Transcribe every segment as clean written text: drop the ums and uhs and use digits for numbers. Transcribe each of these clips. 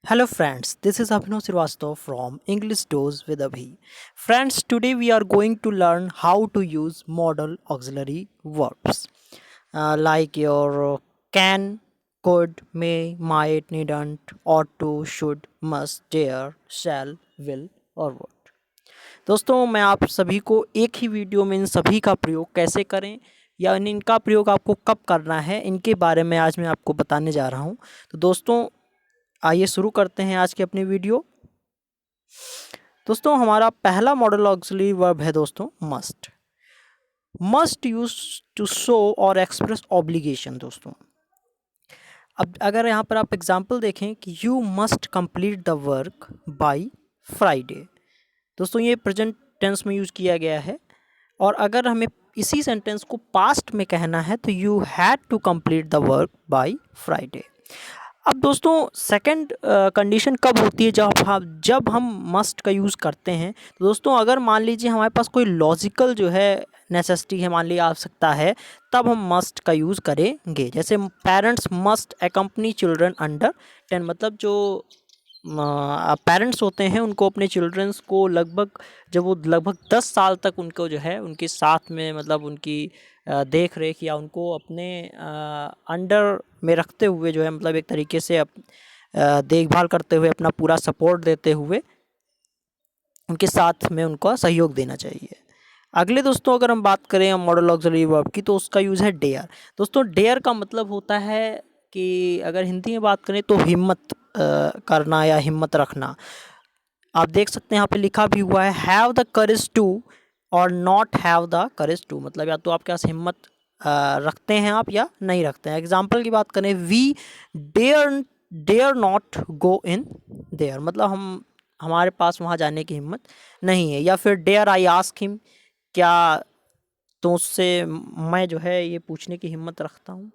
Hello friends, this is Abhinav Srivastava from English Dose with Abhi. Friends, today we are going to learn how to use modal auxiliary verbs like your can, could, may, might, needn't, ought to, should, must, dare, shall, will और would। दोस्तों मैं आप सभी को एक ही video में इन सभी का प्रयोग कैसे करें या इनका प्रयोग आपको कब करना है इनके बारे में आज मैं आपको बताने जा रहा हूँ। तो दोस्तों आइए शुरू करते हैं आज की अपनी वीडियो। दोस्तों हमारा पहला मॉडल ऑक्सिलरी वर्ब है दोस्तों must. Must use to show और एक्सप्रेस ऑब्लिगेशन। दोस्तों अब अगर यहाँ पर आप एग्जांपल देखें कि you must complete the work by Friday. दोस्तों ये प्रेजेंट टेंस में यूज़ किया गया है और अगर हमें इसी सेंटेंस को पास्ट में कहना है तो you had to complete the work by Friday. अब दोस्तों सेकंड कंडीशन कब होती है जब हम मस्ट का यूज़ करते हैं। तो दोस्तों अगर मान लीजिए हमारे पास कोई लॉजिकल जो है नेसेसिटी है, मान लीजिए आवश्यकता है, तब हम मस्ट का यूज़ करेंगे। जैसे पेरेंट्स मस्ट एकम्पनी चिल्ड्रन अंडर 10, मतलब जो पेरेंट्स होते हैं उनको अपने चिल्ड्रंस को जब वो लगभग 10 साल तक उनको जो है उनके साथ में मतलब उनकी देख रेख या उनको अपने अंडर में रखते हुए जो है मतलब एक तरीके से देखभाल करते हुए अपना पूरा सपोर्ट देते हुए उनके साथ में उनको सहयोग देना चाहिए। अगले दोस्तों अगर हम बात करें मॉडल ऑक्सिलरी वर्ब की तो उसका यूज़ है डेयर। दोस्तों डेयर का मतलब होता है कि अगर हिंदी में बात करें तो हिम्मत करना या हिम्मत रखना। आप देख सकते हैं यहाँ पे लिखा भी हुआ है हैव द करेज टू और not have the courage to, मतलब या तो आपके पास हिम्मत रखते हैं आप या नहीं रखते हैं। एग्जाम्पल की बात करें we dare not go in there, मतलब हमारे पास वहाँ जाने की हिम्मत नहीं है। या फिर डेयर आई आस्क हिम, क्या तो उससे मैं जो है ये पूछने की हिम्मत रखता हूँ।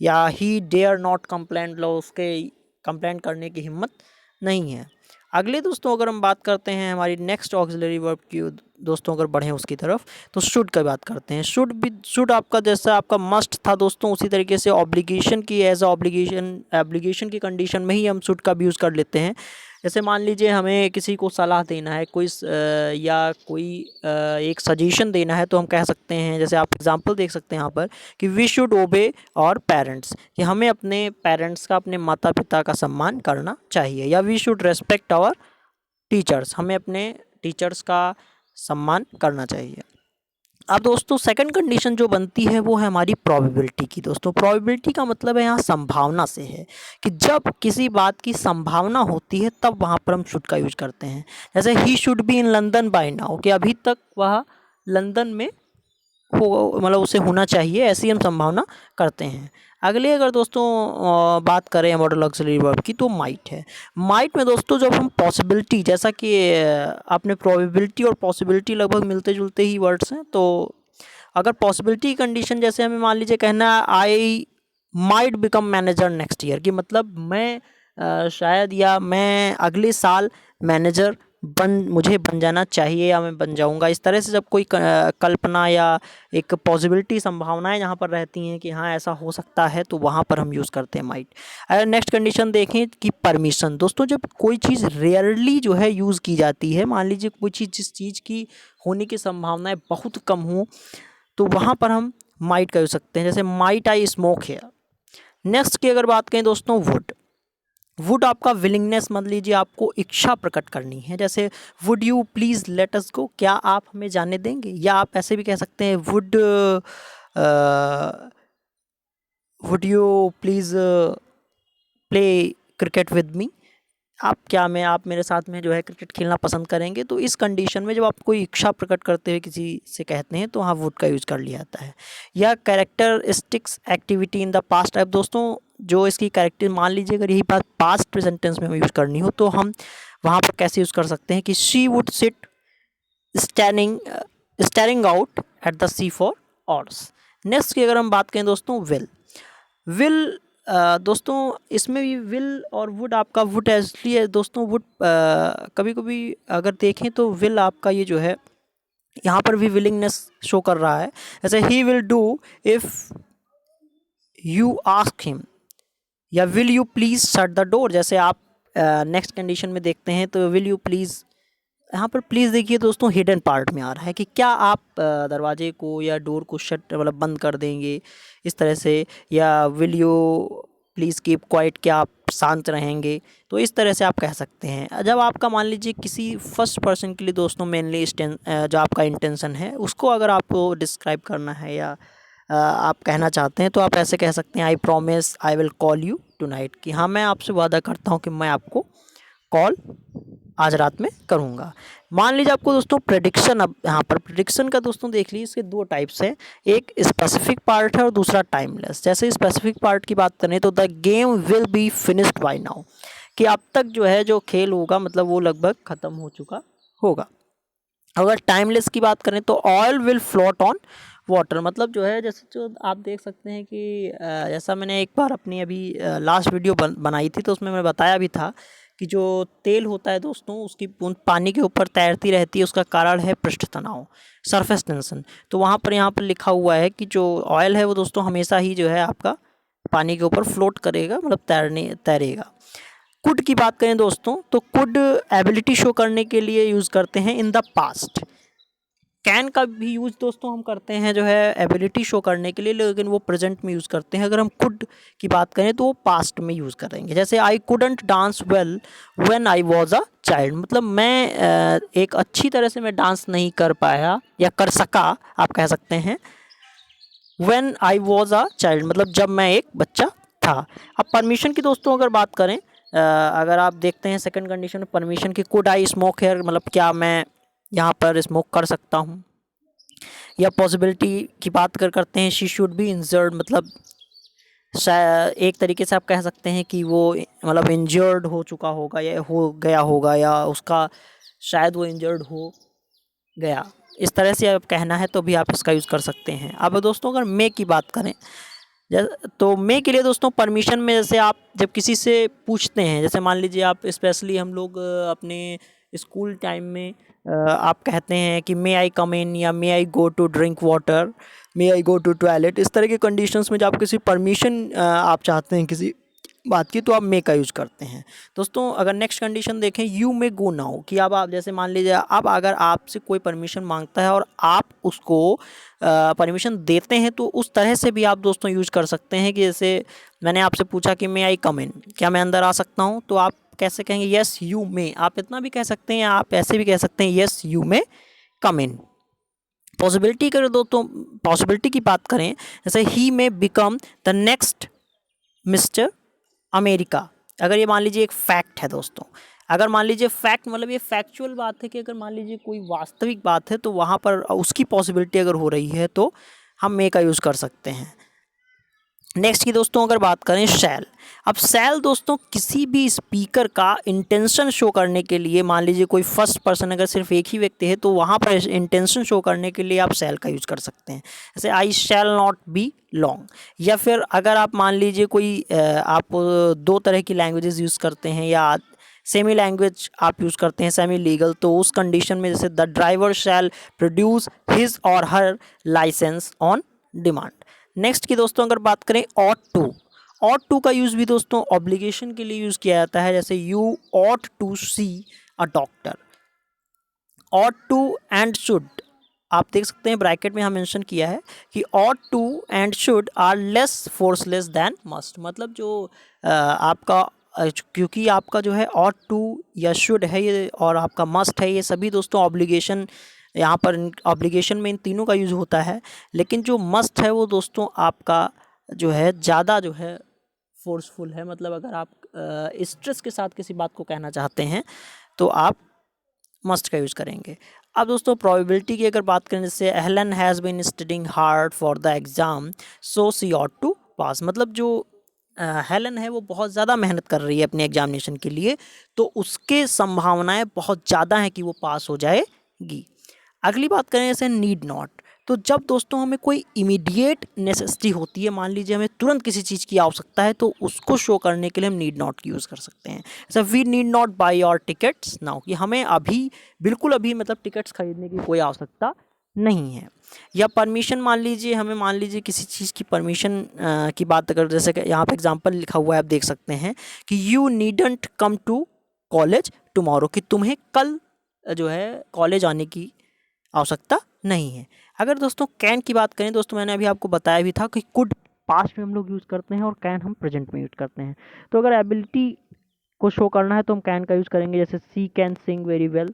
या ही डेयर नॉट कंप्लेंट, लो उसके कंप्लेंट करने की हिम्मत नहीं है। अगले दोस्तों अगर हम बात करते हैं हमारी नेक्स्ट ऑक्सिलरी वर्ब की, दोस्तों अगर बढ़ें उसकी तरफ तो शुड की बात करते हैं। शुड आपका जैसा आपका मस्ट था दोस्तों उसी तरीके से ऑब्लिगेशन की एज ऑब्लिगेशन की कंडीशन में ही हम शुड का भी यूज़ कर लेते हैं। जैसे मान लीजिए हमें किसी को सलाह देना है या कोई एक सजेशन देना है तो हम कह सकते हैं, जैसे आप एग्जांपल देख सकते हैं यहाँ पर कि वी शुड ओबे और पेरेंट्स, कि हमें अपने पेरेंट्स का अपने माता पिता का सम्मान करना चाहिए। या we should respect our teachers, हमें अपने टीचर्स का सम्मान करना चाहिए। अब दोस्तों सेकंड कंडीशन जो बनती है वो है हमारी प्रोबेबिलिटी की। दोस्तों प्रोबेबिलिटी का मतलब है यहाँ संभावना से है कि जब किसी बात की संभावना होती है तब वहाँ पर हम शुड का यूज करते हैं। जैसे he should be in London by now, कि अभी तक वह लंदन में हो, मतलब उसे होना चाहिए, ऐसी हम संभावना करते हैं। अगले अगर दोस्तों बात करें मॉडल ऑक्सिलरी वर्ब की तो माइट है। माइट में दोस्तों जब हम पॉसिबिलिटी, जैसा कि आपने प्रोबेबिलिटी और पॉसिबिलिटी लगभग मिलते जुलते ही वर्ड्स हैं, तो अगर पॉसिबिलिटी कंडीशन जैसे हमें मान लीजिए कहना है I might become manager next year, कि मतलब मैं शायद या मैं अगले साल मैनेजर मुझे बन जाना चाहिए या मैं बन जाऊंगा। इस तरह से जब कोई कल्पना या एक पॉसिबिलिटी संभावनाएं जहाँ पर रहती हैं कि हाँ ऐसा हो सकता है तो वहाँ पर हम यूज़ करते हैं माइट। अगर नेक्स्ट कंडीशन देखें कि परमिशन। दोस्तों जब कोई चीज़ रेयरली जो है यूज़ की जाती है, मान लीजिए कोई चीज़ जिस चीज़ की होने की संभावनाएं बहुत कम हो तो वहाँ पर हम माइट का यूज़ सकते हैं। जैसे might I smoke here. Next की अगर बात करें दोस्तों वुड आपका विलिंगनेस, मान लीजिए आपको इच्छा प्रकट करनी है। जैसे would you please let us go, क्या आप हमें जाने देंगे। या आप ऐसे भी कह सकते हैं would you please play cricket with me, आप मेरे साथ में जो है क्रिकेट खेलना पसंद करेंगे। तो इस कंडीशन में जब आप कोई इच्छा प्रकट करते हुए किसी से कहते हैं तो हाँ वुड का यूज़ कर लिया जाता है। या characteristics activity in the past type. दोस्तों जो इसकी कैरेक्टर, मान लीजिए अगर यही बात पास्ट प्रेजेंट टेंस में हमें यूज़ करनी हो तो हम वहाँ पर कैसे यूज़ कर सकते हैं कि she would sit staring out at the sea for hours. Next की अगर हम बात करें दोस्तों विल दोस्तों इसमें भी विल और वुड, आपका वुड इसलिए है दोस्तों, वुड कभी कभी अगर देखें तो विल आपका ये जो है यहाँ पर भी विलिंगनेस शो कर रहा है। जैसे he will do if you ask him. या will you please shut the door, जैसे आप नेक्स्ट कंडीशन में देखते हैं तो विल यू प्लीज़, यहाँ पर प्लीज़ देखिए दोस्तों हिडन पार्ट में आ रहा है कि क्या आप दरवाजे को या डोर को शट मतलब बंद कर देंगे इस तरह से, या will you please keep quiet, क्या आप शांत रहेंगे। तो इस तरह से आप कह सकते हैं। जब आपका मान लीजिए किसी फर्स्ट पर्सन के लिए दोस्तों मेनली जो आपका इंटेंशन है उसको अगर आपको डिस्क्राइब करना है या आप कहना चाहते हैं तो आप ऐसे कह सकते हैं, I promise I will call you tonight, कि हाँ मैं आपसे वादा करता हूँ कि मैं आपको कॉल आज रात में करूँगा। मान लीजिए आपको दोस्तों प्रेडिक्शन, अब यहाँ पर प्रेडिक्शन का दोस्तों देख लीजिए इसके दो टाइप्स हैं, एक स्पेसिफिक पार्ट है और दूसरा टाइमलेस। जैसे स्पेसिफिक पार्ट की बात करें तो the game will be finished by now, कि अब तक जो है जो खेल होगा मतलब वो लगभग ख़त्म हो चुका होगा। अगर टाइमलेस की बात करें तो oil will float on water, मतलब जो है जैसे जो आप देख सकते हैं कि जैसा मैंने एक बार अपनी अभी लास्ट वीडियो बनाई थी तो उसमें मैं बताया भी था कि जो तेल होता है दोस्तों उसकी बूंद पानी के ऊपर तैरती रहती है, उसका कारण है पृष्ठ तनाव, सरफेस टेंशन। तो वहाँ पर यहाँ पर लिखा हुआ है कि जो ऑयल है वो दोस्तों हमेशा ही जो है आपका पानी के ऊपर फ्लोट करेगा, मतलब तैरेगा। कुड की बात करें दोस्तों तो कुड एबिलिटी शो करने के लिए यूज़ करते हैं इन द पास्ट। कैन का भी यूज़ दोस्तों हम करते हैं जो है एबिलिटी शो करने के लिए, लेकिन वो प्रेजेंट में यूज़ करते हैं। अगर हम कुड की बात करें तो वो पास्ट में यूज़ करेंगे। जैसे I couldn't dance well when I was a child, मतलब मैं एक अच्छी तरह से मैं डांस नहीं कर पाया या कर सका आप कह सकते हैं, when I was a child मतलब जब मैं एक बच्चा था। अब परमिशन की दोस्तों अगर बात करें, अगर आप देखते हैं सेकंड कंडीशन में परमिशन की, कुड आई स्मोक हेयर, मतलब क्या मैं यहाँ पर स्मोक कर सकता हूँ। या पॉसिबिलिटी की बात करते हैं, शी शुड बी इंजर्ड, मतलब एक तरीके से आप कह सकते हैं कि वो मतलब इंजर्ड हो चुका होगा या हो गया होगा, या उसका शायद वो इंजर्ड हो गया, इस तरह से आप कहना है तो भी आप इसका यूज़ कर सकते हैं। अब दोस्तों अगर मे की बात करें तो मे के लिए दोस्तों परमिशन में जैसे आप जब किसी से पूछते हैं, जैसे मान लीजिए आप स्पेशली हम लोग अपने स्कूल टाइम में आप कहते हैं कि मे आई कम इन, या may I go to drink water, may I go to toilet, इस तरह के कंडीशंस में जब आप किसी परमिशन आप चाहते हैं किसी बात की तो आप मे का यूज़ करते हैं। दोस्तों अगर नेक्स्ट कंडीशन देखें, यू मे गो नाउ, कि अब आप जैसे मान लीजिए अब अगर आपसे कोई परमिशन मांगता है और आप उसको परमिशन देते हैं तो उस तरह से भी आप दोस्तों यूज़ कर सकते हैं कि जैसे मैंने आपसे पूछा कि मे आई कम इन, क्या मैं अंदर आ सकता हूँ, तो आप कैसे कहेंगे, यस यू मे, आप इतना भी कह सकते हैं या आप ऐसे भी कह सकते हैं yes you may come in. Possibility कर दो तो पॉसिबिलिटी की बात करें, जैसे he may become the next mister America, अगर ये मान लीजिए एक फैक्ट है दोस्तों, अगर मान लीजिए फैक्ट मतलब ये फैक्चुअल बात है कि अगर मान लीजिए कोई वास्तविक बात है तो वहाँ पर उसकी पॉसिबिलिटी अगर हो रही है तो हम मे का यूज़ कर सकते हैं। नेक्स्ट की दोस्तों अगर बात करें शैल, अब शैल दोस्तों किसी भी स्पीकर का इंटेंशन शो करने के लिए, मान लीजिए कोई फर्स्ट पर्सन अगर सिर्फ एक ही व्यक्ति है तो वहाँ पर इंटेंशन शो करने के लिए आप शैल का यूज़ कर सकते हैं। जैसे आई शैल नॉट बी लॉन्ग, या फिर अगर आप मान लीजिए कोई आप दो तरह की लैंग्वेजेस यूज़ करते हैं या सेमी लैंग्वेज आप यूज़ करते हैं सेमी लीगल, तो उस कंडीशन में जैसे the driver shall produce his और her license on demand. Next की दोस्तों अगर बात करें ऑट टू का यूज़ भी दोस्तों ऑब्लिगेशन के लिए यूज़ किया जाता है। जैसे you ought to see a doctor, ought to and should, आप देख सकते हैं ब्रैकेट में हम मेंशन किया है कि ought to and should are less forceless than must, मतलब जो आपका क्योंकि आपका जो है ऑट टू या शुड है ये और आपका मस्ट है, ये सभी दोस्तों ऑब्लिगेशन, यहाँ पर ऑब्लिगेशन में इन तीनों का यूज़ होता है, लेकिन जो मस्ट है वो दोस्तों आपका जो है ज़्यादा जो है फोर्सफुल है, मतलब अगर आप स्ट्रेस के साथ किसी बात को कहना चाहते हैं तो आप मस्ट का यूज़ करेंगे। अब दोस्तों प्रोबेबिलिटी की अगर बात करें, जैसे Helen has been studying hard for the exam so she ought to pass, मतलब जो हेलन है वो बहुत ज़्यादा मेहनत कर रही है अपने एग्जामिनेशन के लिए तो उसके संभावनाएं बहुत ज़्यादा हैं कि वो पास हो जाएगी। अगली बात करें जैसे नीड नॉट, तो जब दोस्तों हमें कोई इमीडिएट नेसेसिटी होती है, मान लीजिए हमें तुरंत किसी चीज़ की आवश्यकता है तो उसको शो करने के लिए हम नीड नॉट की यूज़ कर सकते हैं। जैसे we need not buy your tickets now, कि हमें अभी बिल्कुल अभी मतलब टिकट्स खरीदने की कोई आवश्यकता नहीं है। या परमिशन मान लीजिए, हमें मान लीजिए किसी चीज़ की परमिशन की बात अगर, जैसे कि यहाँ पे एग्जांपल लिखा हुआ है, आप देख सकते हैं कि you needn't come to college tomorrow, कि तुम्हें कल जो है कॉलेज आने की आवश्यकता नहीं है। अगर दोस्तों कैन की बात करें दोस्तों, मैंने अभी आपको बताया भी था कि कुड पास्ट में हम लोग यूज़ करते हैं और कैन हम प्रेजेंट में यूज़ करते हैं। तो अगर एबिलिटी को शो करना है तो हम कैन का यूज़ करेंगे, जैसे सी कैन सिंग वेरी वेल,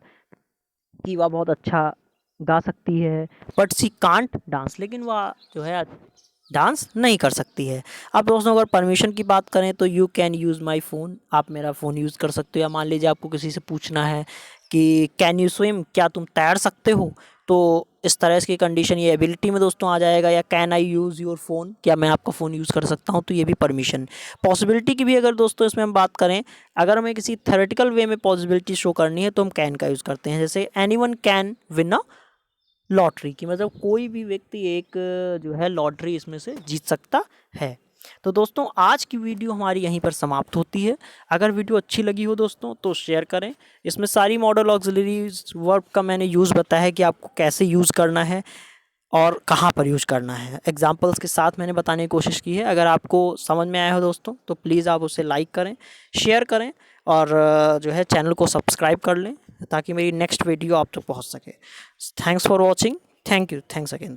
कि वह बहुत अच्छा गा सकती है, बट सी कांट डांस, लेकिन वह जो है डांस नहीं कर सकती है। अब दोस्तों अगर परमिशन की बात करें तो you can use my phone, आप मेरा फ़ोन यूज़ कर सकते हो। या मान लीजिए आपको किसी से पूछना है कि कैन यू स्विम, क्या तुम तैर सकते हो, तो इस तरह की कंडीशन ये एबिलिटी में दोस्तों आ जाएगा। या can I use your phone, क्या मैं आपका फ़ोन यूज़ कर सकता हूँ, तो ये भी परमिशन। पॉसिबिलिटी की भी अगर दोस्तों इसमें हम बात करें, अगर हमें किसी थ्योरेटिकल वे में पॉसिबिलिटी शो करनी है तो हम कैन का यूज़ करते हैं। जैसे anyone can win a lottery, की मतलब कोई भी व्यक्ति एक जो है लॉटरी इसमें से जीत सकता है। तो दोस्तों आज की वीडियो हमारी यहीं पर समाप्त होती है। अगर वीडियो अच्छी लगी हो दोस्तों तो शेयर करें। इसमें सारी मॉडल ऑक्सिलरीज वर्ब का मैंने यूज़ बताया है कि आपको कैसे यूज़ करना है और कहाँ पर यूज़ करना है, एग्जाम्पल्स के साथ मैंने बताने की कोशिश की है। अगर आपको समझ में आया हो दोस्तों तो प्लीज़ आप उसे लाइक करें, शेयर करें और जो है चैनल को सब्सक्राइब कर लें ताकि मेरी नेक्स्ट वीडियो आप तक पहुंच सके। Thanks for watching, thank you, thanks again.